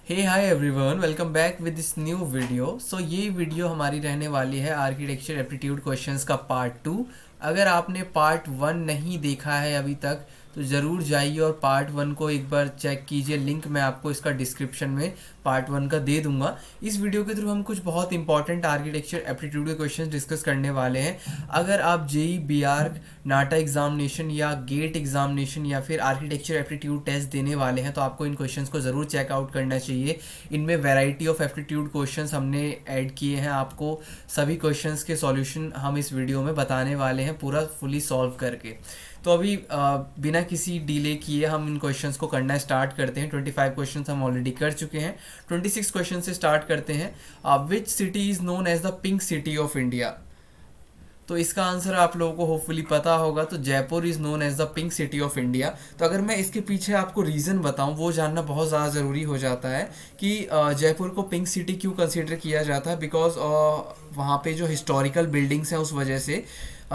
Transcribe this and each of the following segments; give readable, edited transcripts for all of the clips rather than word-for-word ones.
Hey hi everyone, welcome back with this new video. So ये video हमारी रहने वाली है आर्किटेक्चर एप्टीट्यूड क्वेश्चंस का पार्ट 2। अगर आपने पार्ट 1 नहीं देखा है अभी तक तो ज़रूर जाइए और पार्ट 1 को एक बार चेक कीजिए। लिंक मैं आपको इसका डिस्क्रिप्शन में पार्ट 1 का दे दूंगा। इस वीडियो के थ्रू हम कुछ बहुत इंपॉर्टेंट आर्किटेक्चर एप्टीट्यूड के क्वेश्चंस डिस्कस करने वाले हैं। अगर आप जेई बी आर्क नाटा एग्जामिनेशन या गेट एग्जामिनेशन या फिर आर्किटेक्चर एप्टीट्यूड टेस्ट देने वाले हैं तो आपको इन क्वेश्चंस को ज़रूर चेकआउट करना चाहिए। इनमें वैरायटी ऑफ एप्टीट्यूड क्वेश्चंस हमने ऐड किए हैं। आपको सभी क्वेश्चंस के सॉल्यूशन हम इस वीडियो में बताने वाले हैं पूरा फुली सॉल्व करके। तो अभी बिना किसी डिले किए हम इन क्वेश्चंस को करना स्टार्ट करते हैं। 25 क्वेश्चंस हम ऑलरेडी कर चुके हैं। 26 क्वेश्चन से स्टार्ट करते हैं। Which city is known as the pink city of India? तो इसका आंसर आप लोगों को होपफुली पता होगा। तो Jaipur is known as the pink city of India. तो अगर मैं इसके पीछे आपको रीज़न बताऊं वो जानना बहुत ज़्यादा ज़रूरी हो जाता है कि जयपुर को पिंक सिटी क्यों कंसीडर किया जाता है। बिकॉज वहाँ पे जो हिस्टोरिकल बिल्डिंग्स हैं उस वजह से,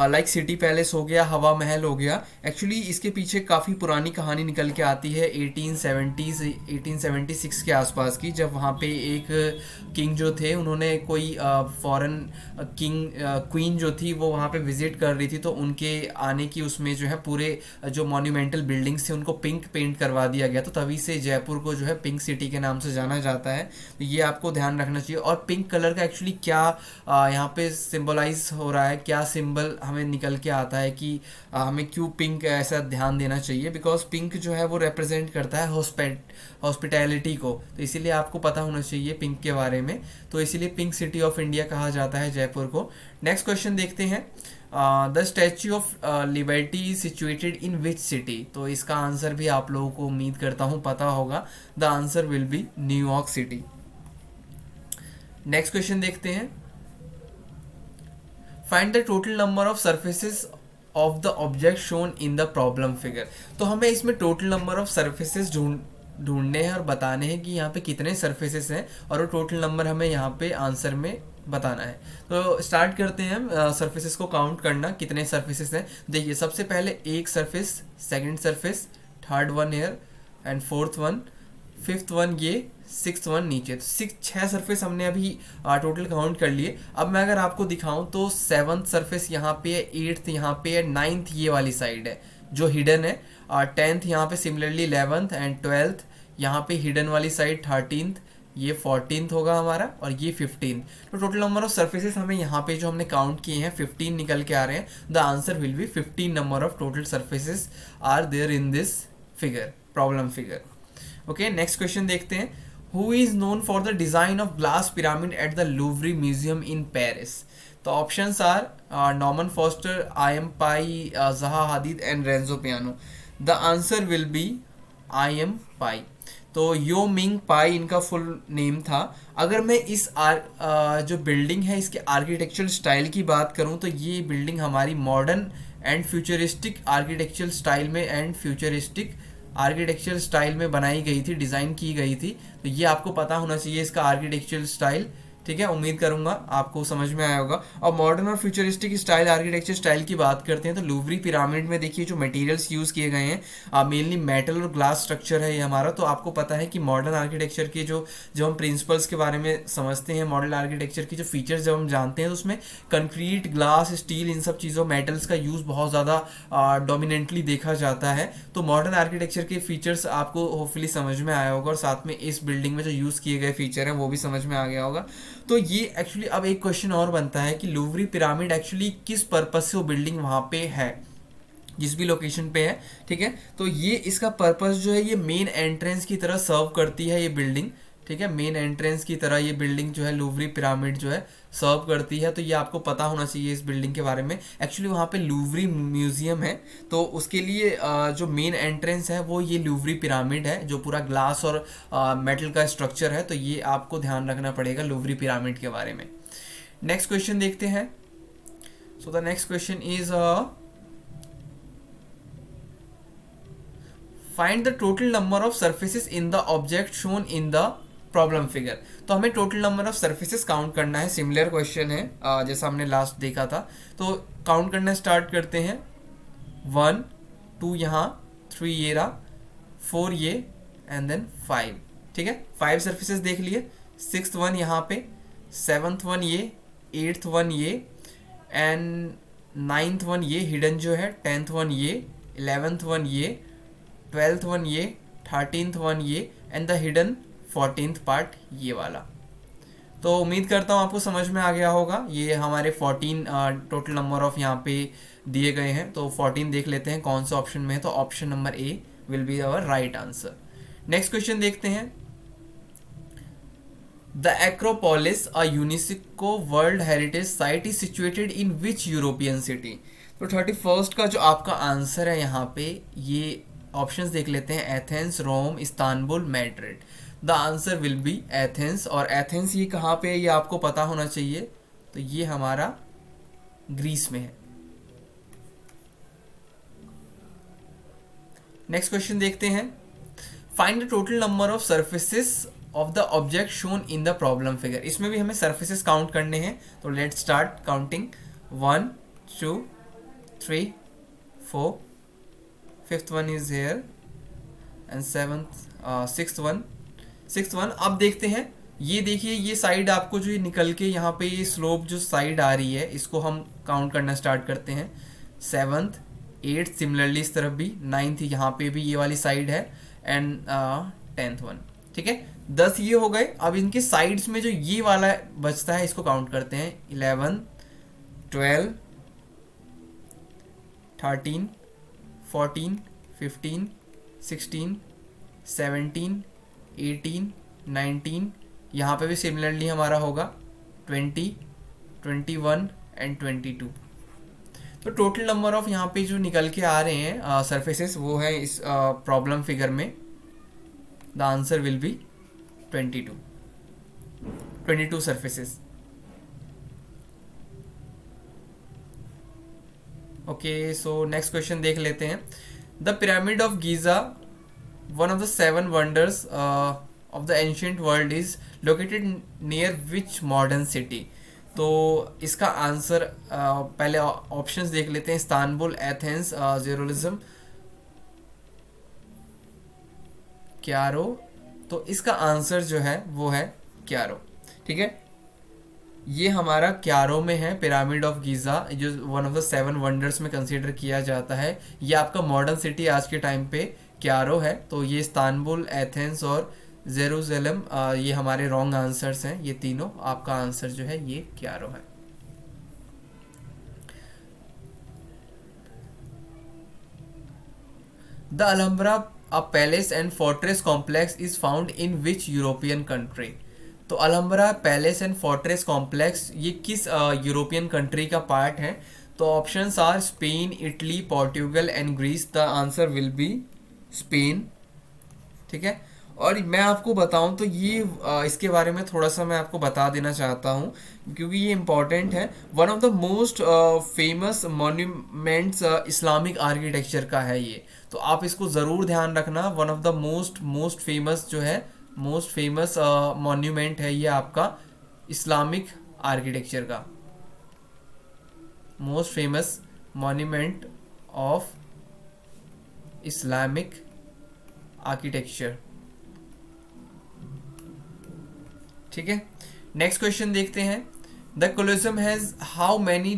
लाइक सिटी पैलेस हो गया, हवा महल हो गया। एक्चुअली इसके पीछे काफ़ी पुरानी कहानी निकल के आती है 1876 के आसपास की, जब वहाँ पे एक किंग जो थे उन्होंने कोई फॉरेन किंग क्वीन जो थी वो वहाँ पे विजिट कर रही थी, तो उनके आने की उसमें जो है पूरे जो मॉन्यूमेंटल बिल्डिंग्स थे उनको पिंक पेंट करवा दिया गया। तो तभी से जयपुर को जो है पिंक सिटी के नाम से जाना जाता है। तो ये आपको ध्यान रखना चाहिए। और पिंक कलर का एक्चुअली क्या यहाँ पे सिंबलाइज हो रहा है, क्या सिंबल हमें निकल के आता है कि हमें क्यों पिंक ऐसा ध्यान देना चाहिए। बिकॉज पिंक जो है वो रिप्रेजेंट करता है हॉस्पिटैलिटी को, तो इसीलिए आपको पता होना चाहिए पिंक के बारे में। तो इसीलिए पिंक सिटी ऑफ इंडिया कहा जाता है जयपुर को। नेक्स्ट क्वेश्चन देखते हैं। The statue of liberty is situated in which city? तो इसका आंसर भी आप लोगों को उम्मीद करता हूँ पता होगा। The answer will B New York city. Next question देखते हैं। Find the total number of surfaces of the object shown in the problem figure. तो हमें इसमें टोटल नंबर ऑफ सर्फेसेस ढूंढने हैं और बताने हैं कि यहाँ पे कितने सर्फेसेस हैं, और वो टोटल नंबर हमें यहाँ पे आंसर में बताना है। तो स्टार्ट करते हैं हम सर्फेसेस को काउंट करना, कितने सर्फेसेस हैं। देखिए सबसे पहले एक surface, second surface, third one here and fourth one, fifth one ये, सिक्स वन नीचे। तो 6 सरफेस हमने अभी टोटल काउंट कर लिए। अब मैं अगर आपको दिखाऊं तो 7th सरफेस यहाँ पे है, 8th यहाँ पे है, 9th ये वाली साइड है जो हिडन है, 10th यहाँ पे, सिमिलरली 11th एंड 12th यहाँ पे हिडन वाली साइड, 13th ये 14th होगा हमारा, और ये 15th। तो टोटल नंबर ऑफ सर्फेसेस हमें यहाँ पे जो हमने काउंट किए हैं 15 निकल के आ रहे हैं। The answer will be 15 number of total surfaces are there in this figure, problem figure. Okay, next question देखते हैं। Who is known for the design of glass pyramid at the Louvre museum in Paris? तो options are Norman Foster, I M Pei, Zaha Hadid and Renzo Piano. The answer will be I M Pei. तो Ieoh Ming पाई इनका full name था। अगर मैं इस जो building है इसके आर्किटेक्चरल स्टाइल की बात करूं तो ये बिल्डिंग हमारी modern and futuristic architectural style में एंड फ्यूचरिस्टिक आर्किटेक्चरल स्टाइल में बनाई गई थी, डिज़ाइन की गई थी। तो ये आपको पता होना चाहिए इसका आर्किटेक्चरल स्टाइल। ठीक है, उम्मीद करूंगा आपको समझ में आया होगा। और मॉडर्न और फ्यूचरिस्टिक स्टाइल, आर्किटेक्चर स्टाइल की बात करते हैं तो लूवरी पिरामिड में देखिए जो मटेरियल्स यूज़ किए गए हैं मेनली मेटल और ग्लास स्ट्रक्चर है ये हमारा। तो आपको पता है कि मॉडर्न आर्किटेक्चर के जो हम प्रिंसिपल्स के बारे में समझते हैं, मॉडर्न आर्किटेक्चर की जो फीचर्स जब हम जानते हैं तो उसमें कंक्रीट, ग्लास, स्टील, इन सब चीज़ों, मेटल्स का यूज़ बहुत ज़्यादा डोमिनेंटली देखा जाता है। तो मॉडर्न आर्किटेक्चर के फीचर्स आपको होपफुली समझ में आया होगा, और साथ में इस बिल्डिंग में जो यूज़ किए गए फीचर हैं वो भी समझ में आ गया होगा। तो ये एक्चुअली अब एक क्वेश्चन और बनता है कि लूवरी पिरामिड एक्चुअली किस पर्पस से वो बिल्डिंग वहाँ पे है, जिस भी लोकेशन पे है। ठीक है, तो ये इसका पर्पस जो है ये मेन एंट्रेंस की तरह सर्व करती है ये बिल्डिंग। ठीक है, मेन एंट्रेंस की तरह ये बिल्डिंग जो है लूवरी पिरामिड जो है सर्व करती है। तो ये आपको पता होना चाहिए इस बिल्डिंग के बारे में। एक्चुअली वहाँ पे लूवरी म्यूजियम है, तो उसके लिए जो मेन एंट्रेंस है वो ये लूवरी पिरामिड है जो पूरा ग्लास और मेटल का स्ट्रक्चर है। तो ये आपको ध्यान रखना पड़ेगा लूवरी पिरामिड के बारे में। नेक्स्ट क्वेश्चन देखते हैं। So the next question is find the total number of surfaces in the object shown in the problem figure. तो हमें total number of surfaces count करना है। सिमिलर क्वेश्चन है जैसा हमने लास्ट देखा था। तो काउंट करना स्टार्ट करते हैं। 1 2 यहाँ, 3 ये रहा, 4 ये, एंड देन 5। ठीक है, 5 सरफेसेस देख लिए, 6th वन यहाँ पे, 7th वन ये, 8th वन ये, एंड 9th वन ये हिडन जो है, 10th वन ये, 11th वन ये, 12th वन ये, 13th वन ये, and the hidden 14th part ये वाला। तो उम्मीद करता हूँ आपको समझ में आ गया होगा। ये हमारे 14 टोटल नंबर ऑफ यहाँ पे दिए गए हैं, तो 14 देख लेते हैं कौन सा ऑप्शन में है। तो option number A will be our right answer. Next question देखते हैं। The Acropolis a UNESCO world heritage site is situated in which European city. तो 31st का जो आपका आंसर है यहाँ पे, ये ऑप्शंस देख लेते हैं, Athens, Rome, Istanbul, Madrid. The answer will be Athens. और एथेंस ये कहाँ पे है ये आपको पता होना चाहिए, तो ये हमारा ग्रीस में है। नेक्स्ट क्वेश्चन देखते हैं। Find the total number of surfaces of the object shown in the problem figure. इसमें भी हमें सर्फेसेस काउंट करने हैं, तो let start counting. 1 2 3 4, 5th one is here, and 6th one. अब देखते हैं, ये देखिए ये साइड आपको जो ये निकल के यहाँ पे ये स्लोप जो साइड आ रही है, इसको हम काउंट करना स्टार्ट करते हैं। 7th 8th सिमिलरली इस तरफ भी, 9th यहाँ पे भी ये वाली साइड है, एंड 10th वन। ठीक है, 10 ये हो गए। अब इनके साइड्स में जो ये वाला बचता है इसको काउंट करते हैं। 11 12 13 14 15 16 17 18 19, यहाँ पे भी सिमिलरली हमारा होगा 20 21 एंड 22। तो टोटल नंबर ऑफ यहाँ पे जो निकल के आ रहे हैं सरफेसेस वो है इस प्रॉब्लम फिगर में। The answer will B 22 surfaces. Okay, so next question देख लेते हैं। The pyramid of Giza, one of the 7 wonders of the ancient world is located near which modern city। तो इसका आंसर पहले ऑप्शंस देख लेते हैं। Istanbul, Athens, Jerusalem, Cairo. तो इसका आंसर जो है वो है क्यारो। ठीक है, ये हमारा क्यारो में है पिरामिड ऑफ गीज़ा, जो वन ऑफ द 7 वंडर्स में कंसीडर किया जाता है। ये आपका मॉडर्न सिटी आज के टाइम पे क्यारो है। तो ये इस्तांबुल, एथेंस और जेरूसलम ये हमारे रॉन्ग आंसर्स हैं। ये तीनों, आपका आंसर जो है ये क्यारो है। The Alhambra a palace and fortress complex is found in which European country. तो Alhambra palace and fortress complex ये किस यूरोपियन कंट्री का पार्ट है। तो options are Spain, Italy, Portugal and Greece. The answer will be Spain. ठीक है, और मैं आपको बताऊं तो ये इसके बारे में थोड़ा सा मैं आपको बता देना चाहता हूं, क्योंकि ये इम्पॉर्टेंट है। One of the most famous monuments Islamic architecture का है ये, तो आप इसको ज़रूर ध्यान रखना। One of the most famous जो है, मोस्ट फेमस मॉन्यूमेंट है ये आपका इस्लामिक आर्किटेक्चर का, most famous monument of Islamic architecture. ठीक है, नेक्स्ट क्वेश्चन देखते हैं। The Colosseum has how many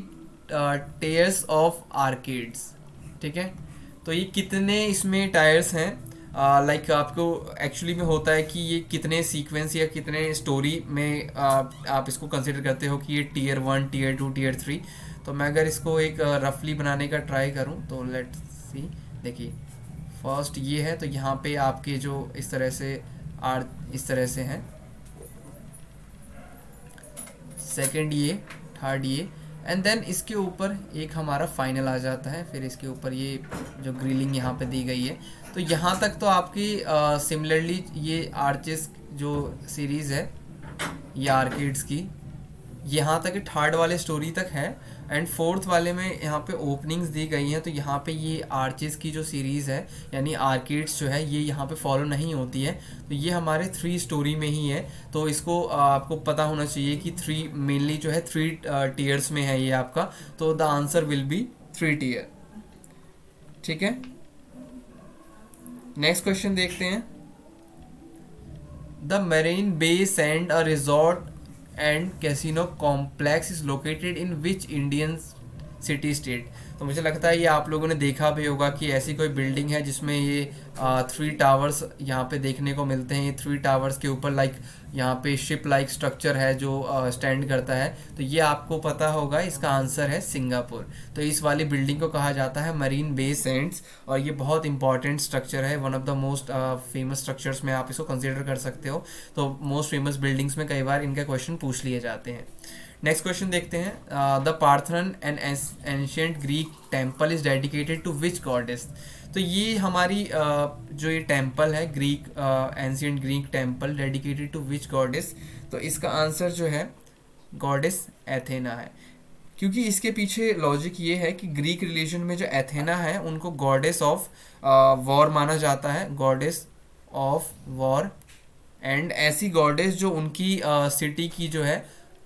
tyres of arcades. ठीक है, तो ये कितने इसमें टायर्स हैं। लाइक आपको एक्चुअली में होता है कि ये कितने सीक्वेंस या कितने स्टोरी में आप इसको कंसिडर करते हो कि ये Tier 1, Tier 2, Tier 3। तो मैं अगर इसको एक रफली बनाने का ट्राई करूं तो लेट्स सी। देखिए, फर्स्ट ये है, तो यहाँ पे आपके जो इस तरह से इस तरह से हैं, सेकंड ये, थर्ड ये, एंड देन इसके ऊपर एक हमारा फाइनल आ जाता है। फिर इसके ऊपर ये जो ग्रिलिंग यहाँ पे दी गई है, तो यहाँ तक तो आपकी सिमिलरली ये आर्चेस जो सीरीज़ है ये आर्किड्स की, यहाँ तक थर्ड वाले स्टोरी तक है, एंड फोर्थ वाले में यहाँ पे ओपनिंग्स दी गई हैं। तो यहाँ पे ये आर्चेस की जो सीरीज़ है यानी आर्किड्स जो है ये यहाँ पे फॉलो नहीं होती है। तो ये हमारे 3 स्टोरी में ही है। तो इसको आपको पता होना चाहिए कि 3 मेनली जो है 3 टीयर्स में है ये आपका। तो the answer will be 3 tier. ठीक है, नेक्स्ट क्वेश्चन देखते हैं। The Marina Bay Sands a resort and casino complex is located in which Indian city state. तो मुझे लगता है ये आप लोगों ने देखा भी होगा कि ऐसी कोई बिल्डिंग है जिसमें ये 3 टावर्स यहाँ पे देखने को मिलते हैं। ये 3 टावर्स के ऊपर लाइक यहाँ पे शिप लाइक स्ट्रक्चर है जो स्टैंड करता है। तो ये आपको पता होगा, इसका आंसर है सिंगापुर। तो इस वाली बिल्डिंग को कहा जाता है मरीन बे सैंड्स, और ये बहुत इंपॉर्टेंट स्ट्रक्चर है, one of the most famous structures में आप इसको कंसिडर कर सकते हो। तो मोस्ट फेमस बिल्डिंग्स में कई बार इनके क्वेश्चन पूछ लिए जाते हैं। नेक्स्ट क्वेश्चन देखते हैं। The Parthenon and ancient Greek temple is dedicated to which goddess. तो ये हमारी जो ये टेम्पल है Greek ancient Greek temple dedicated to which goddess, तो इसका आंसर जो है गॉडेस एथेना है। क्योंकि इसके पीछे लॉजिक ये है कि ग्रीक रिलीजन में जो एथेना है उनको गॉडेस ऑफ वॉर माना जाता है, गॉडेस ऑफ वॉर, एंड ऐसी गॉडेस जो उनकी सिटी की जो है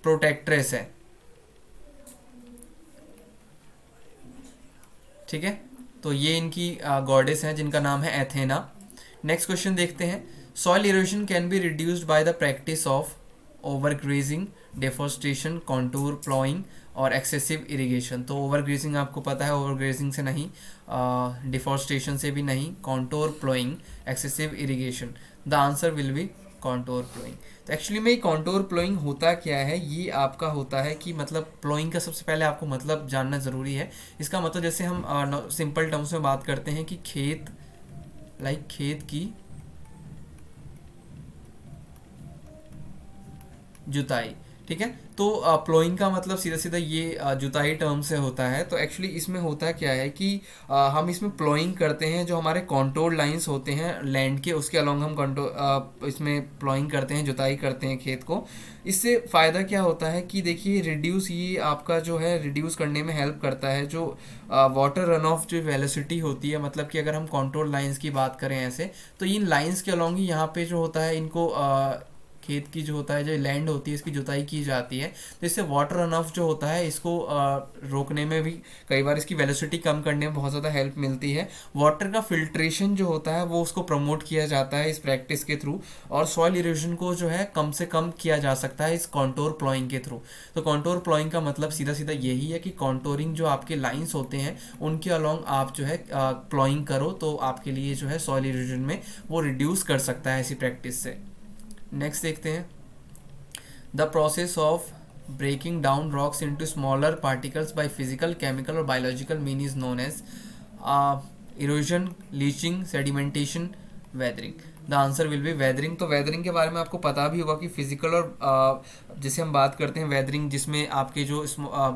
प्रोटेक्ट्रेस है। ठीक है, तो ये इनकी गॉडेस हैं जिनका नाम है एथेना। नेक्स्ट क्वेश्चन देखते हैं। Soil erosion can be reduced by the practice of overgrazing, deforestation, contour ploughing और एक्सेसिव इरिगेशन। तो ओवरग्रेजिंग आपको पता है, ओवरग्रेजिंग से नहीं, डिफोरेस्टेशन से भी नहीं, contour ploughing, excessive irrigation. The answer will B contour ploughing. तो एक्चुअली में कॉन्टोर प्लोइंग होता क्या है, ये आपका होता है कि मतलब प्लोइंग का सबसे पहले आपको मतलब जानना ज़रूरी है। इसका मतलब जैसे हम सिंपल टर्म्स में बात करते हैं कि खेत खेत की जुताई। ठीक है, तो प्लोइंग का मतलब सीधा सीधा ये जुताई टर्म से होता है। तो एक्चुअली इसमें होता क्या है कि हम इसमें प्लोइंग करते हैं, जो हमारे कॉन्टोर लाइंस होते हैं लैंड के, उसके अलॉन्ग हम इसमें प्लोइंग करते हैं, जुताई करते हैं खेत को। इससे फ़ायदा क्या होता है कि देखिए रिड्यूस, ये आपका जो है रिड्यूस करने में हेल्प करता है। जो वाटर रन ऑफ जो वेलोसिटी होती है, मतलब कि अगर हम कॉन्टोर लाइंस की बात करें ऐसे, तो इन लाइंस के अलॉन्ग ही यहाँ पे जो होता है इनको खेत की जो होता है, जो लैंड होती है, इसकी जुताई की जाती है। तो इससे वाटर रन ऑफ जो होता है इसको रोकने में भी, कई बार इसकी वेलोसिटी कम करने में बहुत ज़्यादा हेल्प मिलती है। वाटर का फिल्ट्रेशन जो होता है वो उसको प्रमोट किया जाता है इस प्रैक्टिस के थ्रू, और सॉइल इरोजन को जो है कम से कम किया जा सकता है इस कॉन्टोर प्लॉइंग के थ्रू। तो कॉन्टोर प्लॉइंग का मतलब सीधा सीधा यही है कि कॉन्टोरिंग जो आपके लाइंस होते हैं उनके अलॉन्ग आप जो है प्लॉइंग करो, तो आपके लिए जो है सॉइल इरोजन में वो रिड्यूस कर सकता है इसी प्रैक्टिस से। नेक्स्ट देखते हैं। The process of breaking down rocks into smaller particles by physical, chemical और biological mean is known as erosion, leaching, sedimentation, weathering. The answer will be weathering. तो वेदरिंग के बारे में आपको पता भी होगा कि फिजिकल और जैसे हम बात करते हैं वेदरिंग, जिसमें आपके जो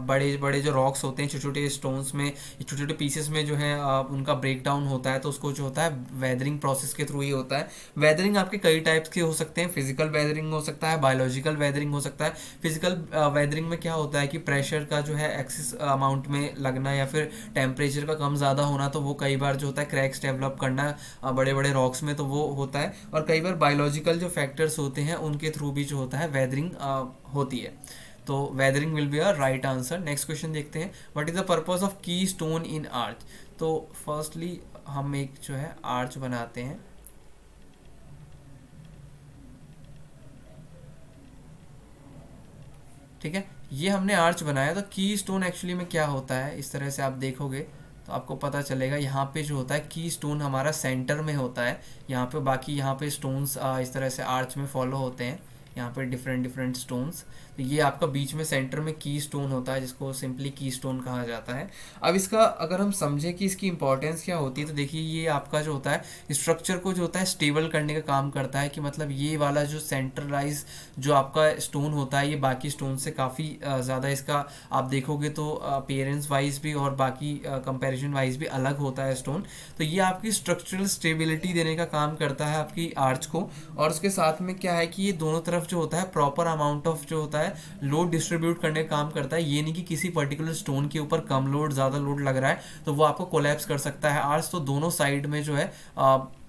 बड़े बड़े जो रॉक्स होते हैं, छोटे छोटे स्टोन्स में, छोटे छोटे पीसेस में जो है उनका ब्रेक डाउन होता है, तो उसको जो होता है वेदरिंग प्रोसेस के थ्रू ही होता है। वेदरिंग आपके कई टाइप्स के हो सकते हैं। फिजिकल वेदरिंग हो सकता है, बायोलॉजिकल वेदरिंग हो सकता है। फिजिकल वेदरिंग में क्या होता है कि प्रेशर का जो है एक्सेस अमाउंट में लगना या फिर टेम्परेचर का कम ज़्यादा होना, तो वो कई बार जो होता है क्रैक्स डेवलप करना बड़े बड़े रॉक्स में, तो वो होता है। और कई बार बायोलॉजिकल जो फैक्टर्स होते हैं उनके थ्रू भी जो होता है वेदरिंग होती है। तो weathering will be a right answer. Next question देखते हैं। What is the purpose of की स्टोन इन आर्च। तो फर्स्टली हम एक जो है आर्च बनाते हैं। ठीक है, ये हमने आर्च बनाया। तो की स्टोन एक्चुअली में क्या होता है, इस तरह से आप देखोगे तो आपको पता चलेगा। यहाँ पे जो होता है की स्टोन हमारा सेंटर में होता है, यहाँ पे बाकी यहाँ पे स्टोन्स इस तरह से आर्च में फॉलो होते हैं, यहाँ पे डिफरेंट डिफरेंट स्टोन्स। तो ये आपका बीच में सेंटर में की स्टोन होता है, जिसको सिंपली की स्टोन कहा जाता है। अब इसका अगर हम समझें कि इसकी इंपॉर्टेंस क्या होती है, तो देखिए ये आपका जो होता है स्ट्रक्चर को जो होता है स्टेबल करने का काम करता है। कि मतलब ये वाला जो सेंट्रलाइज जो आपका स्टोन होता है, ये बाकी स्टोन से काफ़ी ज़्यादा इसका आप देखोगे तो अपीयरेंस वाइज भी और बाकी कंपैरिजन वाइज भी अलग होता है स्टोन। तो ये आपकी स्ट्रक्चरल स्टेबिलिटी देने का काम करता है आपकी आर्च को। और उसके साथ में क्या है कि ये दोनों तरफ जो होता है प्रॉपर अमाउंट ऑफ जो होता है लोड डिस्ट्रीब्यूट करने का काम करता है। ये नहीं कि किसी पर्टिकुलर स्टोन के ऊपर कम लोड ज़्यादा लोड लग रहा है तो वो आपको कोलैप्स कर सकता है आर्च। तो दोनों साइड में जो है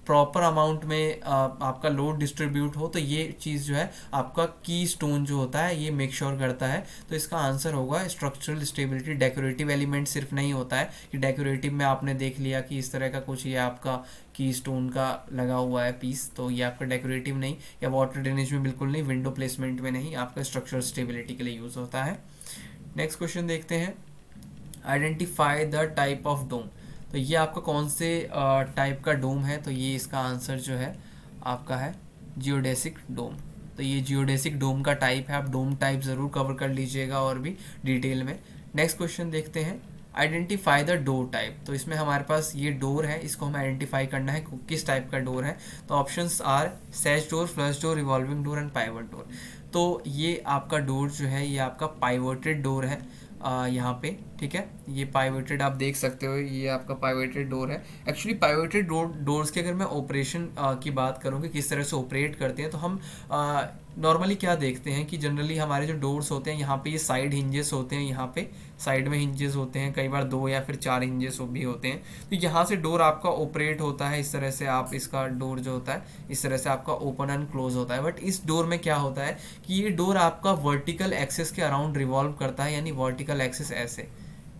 प्रॉपर अमाउंट में आपका लोड डिस्ट्रीब्यूट हो, तो ये चीज़ जो है आपका की स्टोन जो होता है ये मेक श्योर करता है। तो इसका आंसर होगा स्ट्रक्चरल स्टेबिलिटी। डेकोरेटिव एलिमेंट सिर्फ नहीं होता है कि डेकोरेटिव में आपने देख लिया कि इस तरह का कुछ ये आपका की स्टोन का लगा हुआ है पीस, तो ये आपका डेकोरेटिव नहीं, या वाटर ड्रेनेज में बिल्कुल नहीं, विंडो प्लेसमेंट में नहीं, आपका स्ट्रक्चरल स्टेबिलिटी के लिए यूज़ होता है। नेक्स्ट क्वेश्चन देखते हैं, identify the type of dome. तो ये आपका कौन से टाइप का डोम है, तो ये इसका आंसर जो है आपका है जियोडेसिक डोम। तो ये जियोडेसिक डोम का टाइप है, आप डोम टाइप ज़रूर कवर कर लीजिएगा और भी डिटेल में। नेक्स्ट क्वेश्चन देखते हैं, आइडेंटिफाई द डोर टाइप। तो इसमें हमारे पास ये डोर है, इसको हमें आइडेंटिफाई करना है किस टाइप का डोर है। तो options are sash door, flush door, revolving door and pivot door. तो ये आपका डोर जो है ये आपका पाइवटेड डोर है यहाँ पे, ठीक है। ये पाइवटेड आप देख सकते हो, ये आपका पाइवटेड डोर है। एक्चुअली पाइवटेड डोर्स की अगर मैं ऑपरेशन की बात करूँ कि किस तरह से ऑपरेट करते हैं, तो हम नॉर्मली क्या देखते हैं कि जनरली हमारे जो डोर्स होते हैं यहाँ पे ये साइड हिंजेस होते हैं, यहाँ पे साइड में हिंजेस होते हैं, कई बार 2 या फिर 4 हिंजेस भी होते हैं। तो यहाँ से डोर आपका ऑपरेट होता है, इस तरह से आप इसका डोर जो होता है इस तरह से आपका ओपन एंड क्लोज होता है। बट इस डोर में क्या होता है कि ये डोर आपका वर्टिकल एक्सिस के अराउंड रिवॉल्व करता है, यानी वर्टिकल एक्सिस ऐसे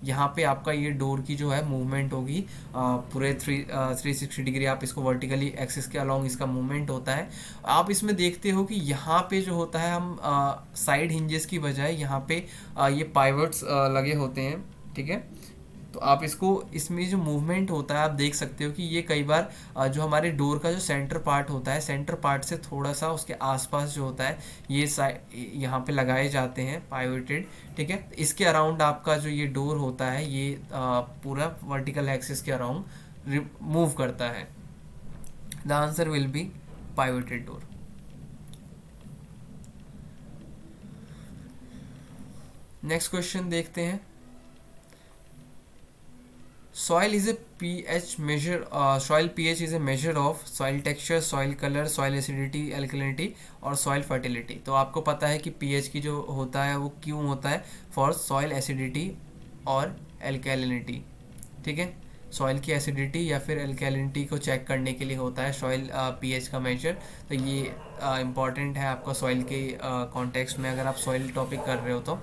यहाँ पे आपका ये डोर की जो है मूवमेंट होगी पूरे 360 डिग्री, आप इसको वर्टिकली एक्सिस के अलोंग इसका मूवमेंट होता है। आप इसमें देखते हो कि यहाँ पे जो होता है हम साइड हिंजेस की बजाय यहाँ पे ये पाइवट्स लगे होते हैं, ठीक है। तो आप इसको इसमें जो मूवमेंट होता है आप देख सकते हो कि ये कई बार जो हमारे डोर का जो सेंटर पार्ट होता है, सेंटर पार्ट से थोड़ा सा उसके आसपास जो होता है ये यहाँ पे लगाए जाते हैं पाइवटेड, ठीक है। इसके अराउंड आपका जो ये डोर होता है ये पूरा वर्टिकल एक्सिस के अराउंड मूव करता है। The answer will be pivoted door. Next question देखते हैं, soil is a pH measure, soil pH is a measure of soil texture, soil color, soil acidity, alkalinity और soil fertility। तो आपको पता है कि pH की जो होता है वो क्यों होता है, फॉर soil acidity और alkalinity, ठीक है। सॉइल की एसिडिटी या फिर एल्कैलिनिटी को चेक करने के लिए होता है सॉइल पीएच का मेजर। तो ये इम्पॉर्टेंट है आपका सॉइल के कॉन्टेक्स्ट में अगर आप सॉइल टॉपिक कर रहे हो तो।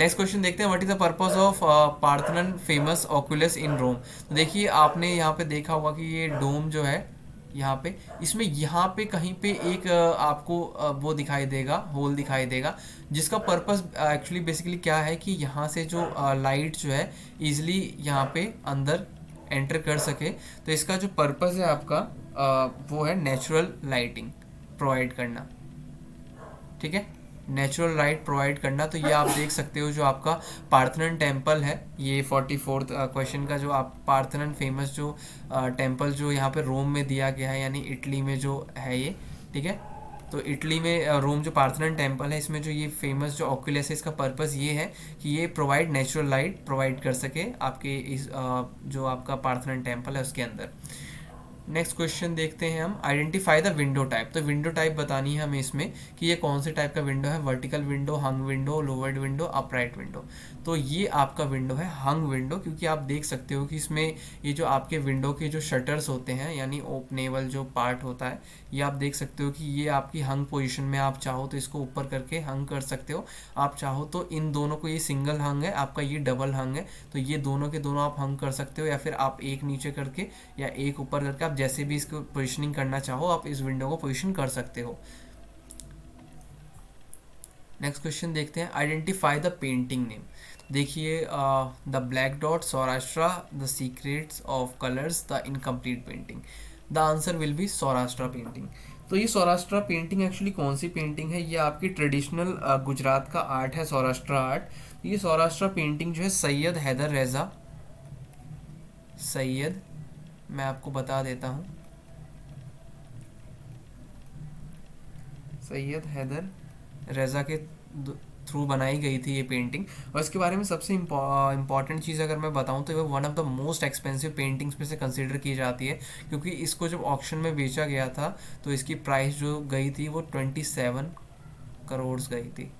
नेक्स्ट क्वेश्चन देखते हैं, what is the purpose of Parthenon famous oculus in Rome. तो देखिए आपने यहाँ पे देखा होगा कि ये डोम जो है यहाँ पे, इसमें यहाँ पे कहीं पे एक आपको वो दिखाई देगा, होल दिखाई देगा, जिसका पर्पस एक्चुअली बेसिकली क्या है कि यहाँ से जो लाइट जो है इजिली यहाँ पे अंदर एंटर कर सके। तो इसका जो पर्पस है आपका वो है नेचुरल लाइटिंग प्रोवाइड करना, ठीक है, नेचुरल लाइट प्रोवाइड करना। तो ये आप देख सकते हो जो आपका पार्थेनन टेम्पल है, ये 44th क्वेश्चन का जो आप पार्थेनन फेमस जो टेम्पल जो यहाँ पे रोम में दिया गया है, यानी इटली में जो है ये, ठीक है। तो इटली में रोम जो पार्थेनन टेम्पल है, इसमें जो ये फेमस जो ऑक्यूलस है, इसका पर्पस ये है कि ये प्रोवाइड नेचुरल लाइट प्रोवाइड कर सके आपके इस जो आपका पार्थेनन टेम्पल है उसके अंदर। नेक्स्ट क्वेश्चन देखते हैं हम, आइडेंटिफाई द विंडो टाइप। तो विंडो टाइप बतानी है हमें इसमें कि ये कौन से टाइप का विंडो है, vertical window, hung window, louvred window, upright window. तो ये आपका विंडो है हंग विंडो, क्योंकि आप देख सकते हो कि इसमें ये जो आपके विंडो के जो शटर्स होते हैं यानी ओपनेबल जो पार्ट होता है, ये आप देख सकते हो कि ये आपकी हंग पोजीशन में, आप चाहो तो इसको ऊपर करके हंग कर सकते हो, आप चाहो तो इन दोनों को, ये सिंगल हंग है आपका, ये डबल हंग है, तो ये दोनों के दोनों आप हंग कर सकते हो, या फिर आप एक नीचे करके या एक ऊपर करके, आप जैसे भी इसको पोजीशनिंग करना चाहो आप इस विंडो को पोजीशन कर सकते हो। नेक्स्ट क्वेश्चन देखते हैं, आइडेंटिफाई द पेंटिंग नेम। देखिए the black dot, Saurashtra, the secrets of colours, the incomplete painting. The answer will B Saurashtra painting. तो ये सौराष्ट्र पेंटिंग एक्चुअली कौन सी पेंटिंग है, ये आपकी ट्रेडिशनल गुजरात का आर्ट है, सौराष्ट्र आर्ट। ये सौराष्ट्र पेंटिंग जो है सैयद हैदर रेजा, सैयद, मैं आपको बता देता हूँ, सैयद हैदर रेजा के थ्रू बनाई गई थी ये पेंटिंग। और इसके बारे में सबसे इम्पॉर्टेंट चीज़ अगर मैं बताऊं तो वो one of the most expensive paintings में से कंसिडर की जाती है, क्योंकि इसको जब ऑक्शन में बेचा गया था तो इसकी प्राइस जो गई थी वो 27 करोड़ गई थी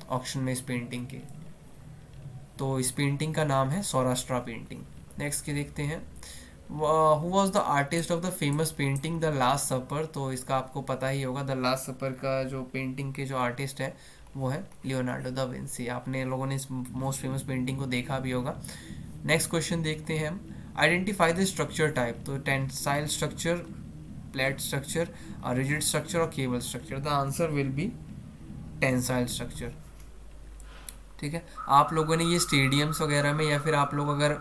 ऑक्शन में इस पेंटिंग की। तो इस पेंटिंग का नाम है सौराष्ट्र पेंटिंग। नेक्स्ट की देखते हैं, who was the artist of the famous painting the Last Supper? तो इसका आपको पता ही होगा, द लास्ट सपर का जो पेंटिंग के जो आर्टिस्ट है वो है लियोनार्डो दा विंसी। आपने लोगों ने इस मोस्ट फेमस पेंटिंग को देखा भी होगा। नेक्स्ट क्वेश्चन देखते हैं हम, आइडेंटिफाई द स्ट्रक्चर टाइप। तो tensile structure, plate structure, rigid structure और cable structure. The answer will be tensile structure. ठीक है, आप लोगों ने ये स्टेडियम्स वगैरह में, या फिर आप लोग अगर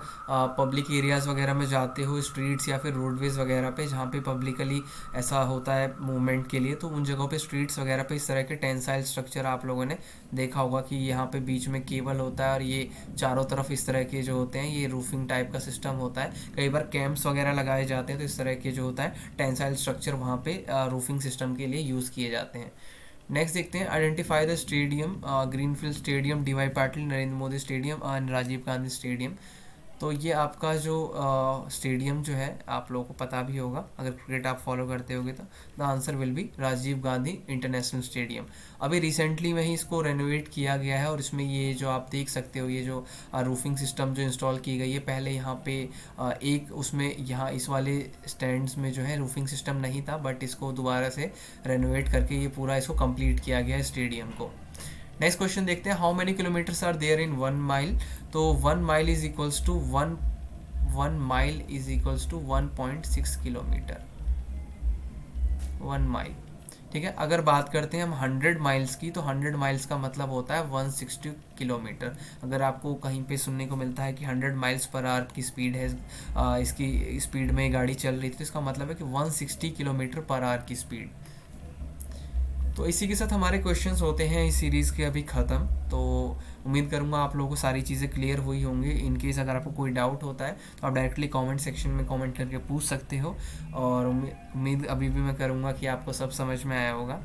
पब्लिक एरियाज़ वगैरह में जाते हो, स्ट्रीट्स या फिर रोडवेज़ वगैरह पे जहाँ पे पब्लिकली ऐसा होता है मूवमेंट के लिए, तो उन जगहों पे स्ट्रीट्स वगैरह पे इस तरह के टेंसाइल स्ट्रक्चर आप लोगों ने देखा होगा कि यहाँ पे बीच में केबल होता है और ये चारों तरफ इस तरह के जो होते हैं ये रूफिंग टाइप का सिस्टम होता है। कई बार कैंप्स वगैरह लगाए जाते हैं तो इस तरह के जो होता है टेंसाइल स्ट्रक्चर वहाँ पे रूफिंग सिस्टम के लिए यूज़ किए जाते हैं। नेक्स्ट देखते हैं, identify the stadium. Greenfield stadium, DY Patil, Narendra Modi stadium और राजीव गांधी स्टेडियम। तो ये आपका जो स्टेडियम जो है आप लोगों को पता भी होगा अगर क्रिकेट आप फॉलो करते होगे तो। The answer will be Rajiv Gandhi international stadium. अभी रिसेंटली में ही इसको रेनोवेट किया गया है और इसमें ये जो आप देख सकते हो ये जो रूफिंग सिस्टम जो इंस्टॉल की गई है, पहले यहाँ पे एक उसमें यहाँ इस वाले स्टैंड्स में जो है रूफिंग सिस्टम नहीं था, बट इसको दोबारा से रेनोवेट करके ये पूरा इसको कंप्लीट किया गया है स्टेडियम को। नेक्स्ट क्वेश्चन देखते हैं, how many kilometres are there in 1 mile? तो 1 mile is equals to 1.6 kilometre. 1 mile, ठीक है। अगर बात करते हैं हम 100 माइल्स की, तो 100 माइल्स का मतलब होता है 160 किलोमीटर। अगर आपको कहीं पे सुनने को मिलता है कि 100 माइल्स पर आवर की स्पीड है, इसकी स्पीड में गाड़ी चल रही थी, तो इसका मतलब है कि 160 किलोमीटर पर आवर की स्पीड। तो इसी के साथ हमारे क्वेश्चंस होते हैं इस सीरीज़ के अभी ख़त्म। तो उम्मीद करूँगा आप लोगों को सारी चीज़ें क्लियर हुई होंगी। इन केस अगर आपको कोई डाउट होता है तो आप डायरेक्टली कमेंट सेक्शन में कमेंट करके पूछ सकते हो, और उम्मीद अभी भी मैं करूँगा कि आपको सब समझ में आया होगा।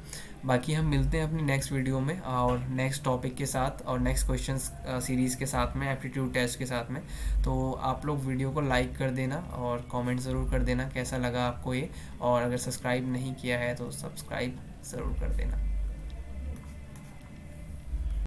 बाकी हम मिलते हैं अपनी नेक्स्ट वीडियो में और नेक्स्ट टॉपिक के साथ और नेक्स्ट क्वेश्चन सीरीज़ के साथ में, एप्टीट्यूड टेस्ट के साथ में। तो आप लोग वीडियो को लाइक कर देना और कमेंट ज़रूर कर देना कैसा लगा आपको ये, और अगर सब्सक्राइब नहीं किया है तो सब्सक्राइब ज़रूर कर देना।